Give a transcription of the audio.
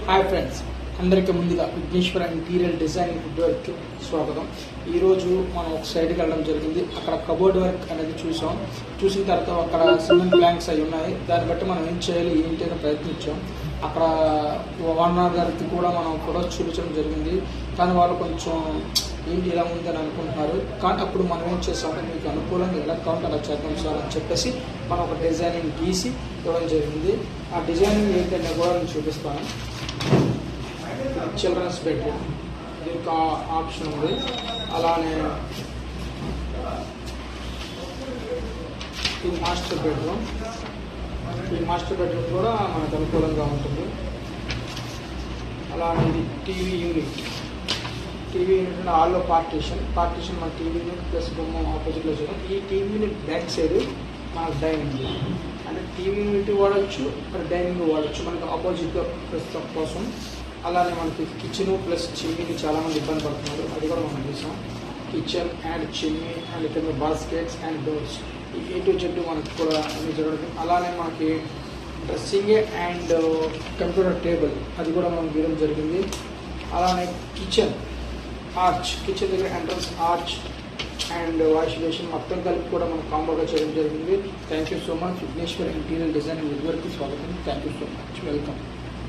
Hi friends, అందరికీ ముందుగా Vighneshwara interior designing wood వర్క్కి స్వాగతం. ఈరోజు మనం ఒక సైడ్కి వెళ్ళడం జరిగింది. అక్కడ కబోర్డ్ వర్క్ అనేది చూసిన తర్వాత అక్కడ సిమెంట్ ప్లాంక్స్ అవి ఉన్నాయి. దాన్ని బట్టి మనం ఏం చేయాలి ఏంటి అని ప్రయత్నించాం. అక్కడ ఓనర్ గారికి కూడా మనం ఫొటోస్ చూపించడం జరిగింది. కానీ వాళ్ళు కొంచెం ఏంటి ఇలా ఉందని అనుకుంటున్నారు. కానీ అప్పుడు మనం ఏం చేస్తామంటే మీకు అనుకూలంగా ఎలా కావాలంటే అలా చేద్దాం సార్ అని చెప్పేసి మనం ఒక డిజైనింగ్ గీసి ఇవ్వడం జరిగింది. ఆ డిజైనింగ్ ఏంటంటే కూడా నేను చూపిస్తాను. చిల్డ్రన్స్ బెడ్రూమ్ దీనికి ఆప్షన్ ఉంది. అలానే ఈ మాస్టర్ బెడ్రూమ్ కూడా మనకు అనుకూలంగా ఉంటుంది. అలానే ఇది టీవీ యూనిట్ అంటే ఆల్లో పార్టీషన్ మన టీవీ యూనిట్ ప్లస్ బొమ్మ ఆపోజిట్లో చూద్దాం. ఈ టీవీ యూనిట్ బ్యాక్ సైడ్ మనకు డైనింగ్ అంటే టీవీ యూనిట్ వాడచ్చు, డైనింగ్ వాడచ్చు మనకు ఆపోజిట్గా ప్రస్తుతం కోసం. అలానే మనకి కిచెన్ ప్లస్ చిమ్నీకి చాలామంది ఇబ్బంది పడుతున్నారు, అది కూడా మనం చూసాం. కిచెన్ అండ్ చిమ్నీ అండ్ ఇక్కడ బాస్కెట్స్ అండ్ డోర్స్ ఈ A to Z మనకి కూడా అన్ని జరగడం. అలానే మనకి డ్రెస్సింగ్ అండ్ కంప్యూటర్ టేబుల్ అది కూడా మనం గీయడం జరిగింది. అలానే కిచెన్ దగ్గర entrance arch and wash basin మొత్తం కలిపి కూడా మనం కాంబోగా చేయడం జరిగింది. Thank you so much. Vighneshwara interior designing wood వర్క్కి స్వాగతం. Thank you so much. Welcome.